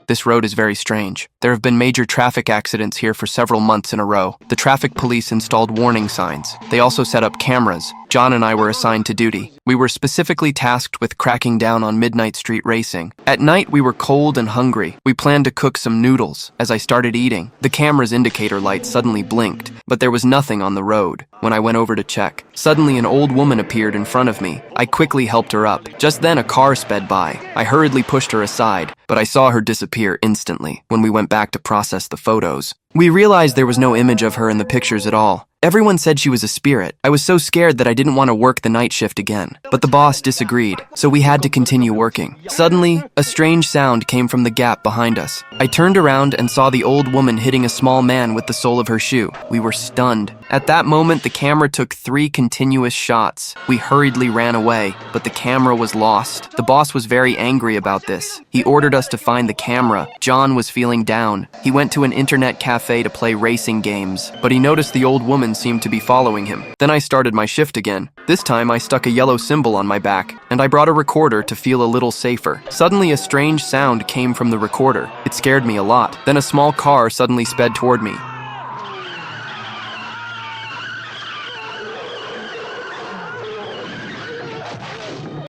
This road is very strange. There have been major traffic accidents here for several months in a row. The traffic police installed warning signs. They also set up cameras. John and I were assigned to duty. We were specifically tasked with cracking down on midnight street racing. At night, we were cold and hungry. We planned to cook some noodles. As I started eating, the camera's indicator light suddenly blinked, but there was nothing on the road. When I went over to check, suddenly an old woman appeared in front of me. I quickly helped her up. Just then, a car sped by. I hurriedly pushed her aside, but I saw her disappear instantly when we went back to process the photos. We realized there was no image of her in the pictures at all. Everyone said she was a spirit. I was so scared that I didn't want to work the night shift again. But the boss disagreed, so we had to continue working. Suddenly, a strange sound came from the gap behind us. I turned around and saw the old woman hitting a small man with the sole of her shoe. We were stunned. At that moment, the camera took 3 continuous shots. We hurriedly ran away, but the camera was lost. The boss was very angry about this. He ordered us to find the camera. John was feeling down. He went to an internet cafe to play racing games, but he noticed the old woman seemed to be following him. Then I started my shift again. This time I stuck a yellow symbol on my back, and I brought a recorder to feel a little safer. Suddenly a strange sound came from the recorder. It scared me a lot. Then a small car suddenly sped toward me.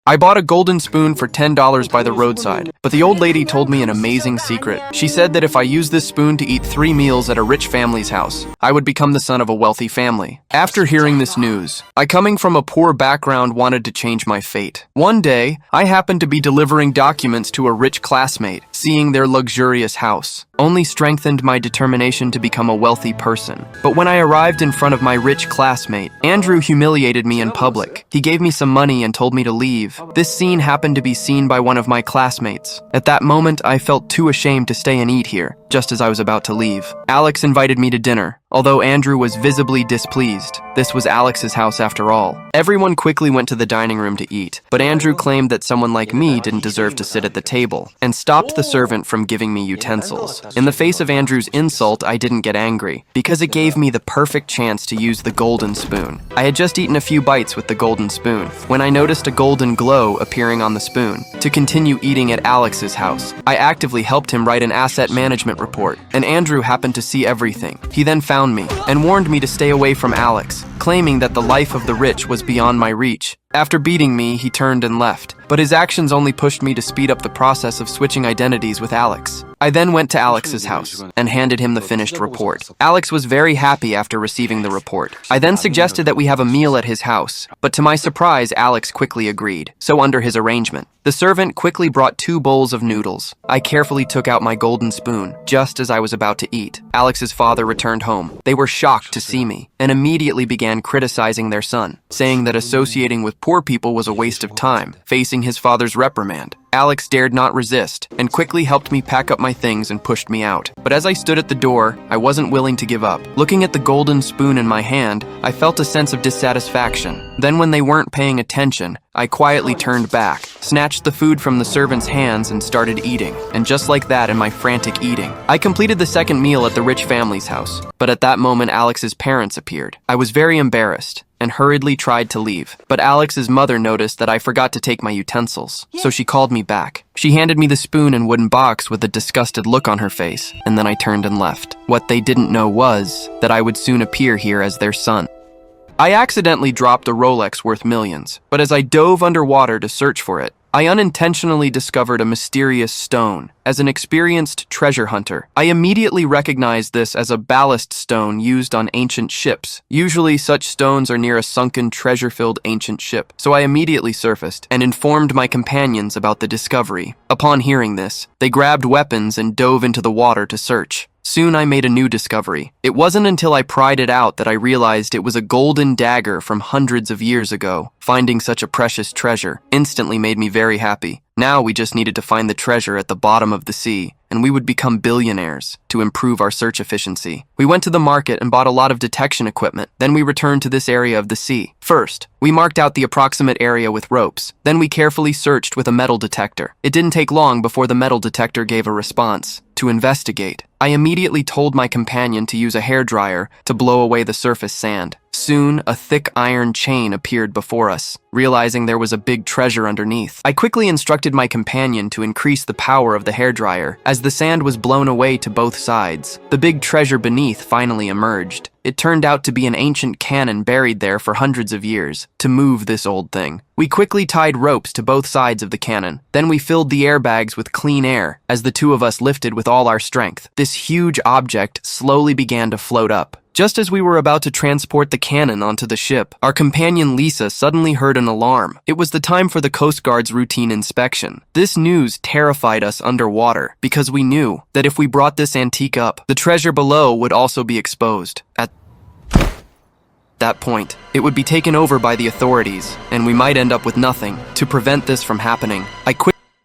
I bought a golden spoon for $10 by the roadside, but the old lady told me an amazing secret. She said that if I used this spoon to eat 3 meals at a rich family's house, I would become the son of a wealthy family. After hearing this news, I, coming from a poor background, wanted to change my fate. One day, I happened to be delivering documents to a rich classmate. Seeing their luxurious house only strengthened my determination to become a wealthy person. But when I arrived in front of my rich classmate, Andrew humiliated me in public. He gave me some money and told me to leave. This scene happened to be seen by one of my classmates. At that moment, I felt too ashamed to stay and eat here, just as I was about to leave. Alex invited me to dinner. Although Andrew was visibly displeased, this was Alex's house after all. Everyone quickly went to the dining room to eat, but Andrew claimed that someone like me didn't deserve to sit at the table, and stopped the servant from giving me utensils. In the face of Andrew's insult, I didn't get angry, because it gave me the perfect chance to use the golden spoon. I had just eaten a few bites with the golden spoon, when I noticed a golden glow appearing on the spoon. To continue eating at Alex's house, I actively helped him write an asset management report, and Andrew happened to see everything. He then found me and warned me to stay away from Alex, claiming that the life of the rich was beyond my reach. After beating me, he turned and left, but his actions only pushed me to speed up the process of switching identities with Alex. I then went to Alex's house and handed him the finished report. Alex was very happy after receiving the report. I then suggested that we have a meal at his house, but to my surprise, Alex quickly agreed. So under his arrangement, the servant quickly brought 2 bowls of noodles. I carefully took out my golden spoon, just as I was about to eat. Alex's father returned home. They were shocked to see me, and immediately began criticizing their son, saying that associating with poor people was a waste of time. Facing his father's reprimand, Alex dared not resist, and quickly helped me pack up my things and pushed me out. But as I stood at the door, I wasn't willing to give up. Looking at the golden spoon in my hand, I felt a sense of dissatisfaction. Then when they weren't paying attention, I quietly turned back, snatched the food from the servant's hands and started eating. And just like that, in my frantic eating, I completed the second meal at the rich family's house. But at that moment, Alex's parents appeared. I was very embarrassed and hurriedly tried to leave. But Alex's mother noticed that I forgot to take my utensils, so she called me back. She handed me the spoon and wooden box with a disgusted look on her face, and then I turned and left. What they didn't know was that I would soon appear here as their son. I accidentally dropped a Rolex worth millions, but as I dove underwater to search for it, I unintentionally discovered a mysterious stone. As an experienced treasure hunter, I immediately recognized this as a ballast stone used on ancient ships. Usually, such stones are near a sunken, treasure-filled ancient ship, so I immediately surfaced and informed my companions about the discovery. Upon hearing this, they grabbed weapons and dove into the water to search. Soon I made a new discovery. It wasn't until I pried it out that I realized it was a golden dagger from hundreds of years ago. Finding such a precious treasure instantly made me very happy. Now we just needed to find the treasure at the bottom of the sea, and we would become billionaires to improve our search efficiency. We went to the market and bought a lot of detection equipment. Then we returned to this area of the sea. First, we marked out the approximate area with ropes. Then we carefully searched with a metal detector. It didn't take long before the metal detector gave a response. to investigate. I immediately told my companion to use a hairdryer to blow away the surface sand. Soon, a thick iron chain appeared before us, realizing there was a big treasure underneath. I quickly instructed my companion to increase the power of the hairdryer, as the sand was blown away to both sides. The big treasure beneath finally emerged. It turned out to be an ancient cannon buried there for hundreds of years. To move this old thing, we quickly tied ropes to both sides of the cannon. Then we filled the airbags with clean air as the two of us lifted with all our strength. This huge object slowly began to float up. Just as we were about to transport the cannon onto the ship, our companion Lisa suddenly heard an alarm. It was the time for the Coast Guard's routine inspection. This news terrified us underwater because we knew that if we brought this antique up, the treasure below would also be exposed. At that point, it would be taken over by the authorities, and we might end up with nothing. To prevent this from happening,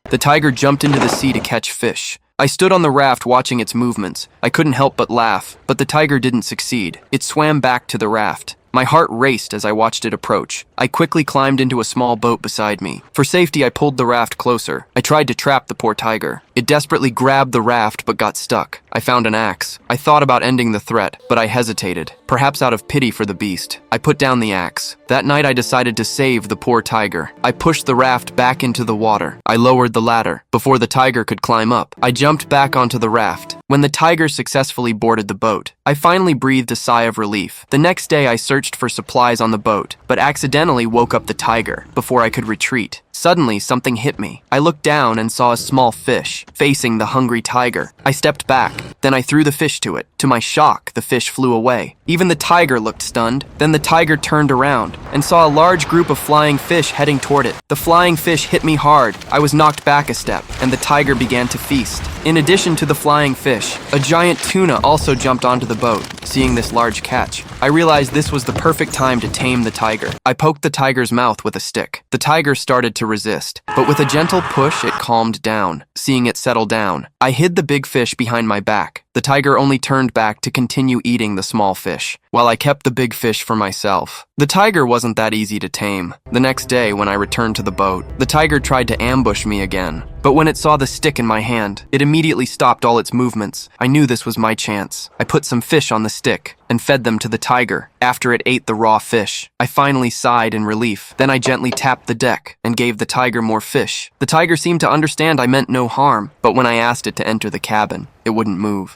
the tiger jumped into the sea to catch fish. I stood on the raft watching its movements. I couldn't help but laugh, but the tiger didn't succeed. It swam back to the raft. My heart raced as I watched it approach. I quickly climbed into a small boat beside me. For safety, I pulled the raft closer. I tried to trap the poor tiger. It desperately grabbed the raft but got stuck. I found an axe. I thought about ending the threat, but I hesitated, perhaps out of pity for the beast. I put down the axe. That night I decided to save the poor tiger. I pushed the raft back into the water. I lowered the ladder. Before the tiger could climb up, I jumped back onto the raft. When the tiger successfully boarded the boat, I finally breathed a sigh of relief. The next day I searched for supplies on the boat, but accidentally woke up the tiger before I could retreat. Suddenly, something hit me. I looked down and saw a small fish facing the hungry tiger. I stepped back. Then I threw the fish to it. To my shock, the fish flew away. Even the tiger looked stunned. Then the tiger turned around and saw a large group of flying fish heading toward it. The flying fish hit me hard. I was knocked back a step, and the tiger began to feast. In addition to the flying fish, a giant tuna also jumped onto the boat. Seeing this large catch, I realized this was the perfect time to tame the tiger. I poked the tiger's mouth with a stick. The tiger started to resist, but with a gentle push, it calmed down. Seeing it settle down, I hid the big fish behind my back. The tiger only turned back to continue eating the small fish, while I kept the big fish for myself. The tiger wasn't that easy to tame. The next day, when I returned to the boat, the tiger tried to ambush me again. But when it saw the stick in my hand, it immediately stopped all its movements. I knew this was my chance. I put some fish on the stick and fed them to the tiger. After it ate the raw fish, I finally sighed in relief. Then I gently tapped the deck and gave the tiger more fish. The tiger seemed to understand I meant no harm, but when I asked it to enter the cabin, it wouldn't move.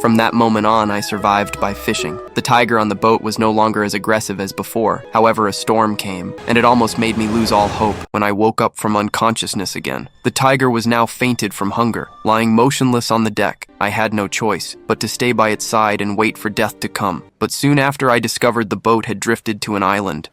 From that moment on, I survived by fishing. The tiger on the boat was no longer as aggressive as before. However, a storm came, and it almost made me lose all hope when I woke up from unconsciousness again. The tiger was now fainted from hunger, lying motionless on the deck. I had no choice but to stay by its side and wait for death to come. But soon after, I discovered the boat had drifted to an island.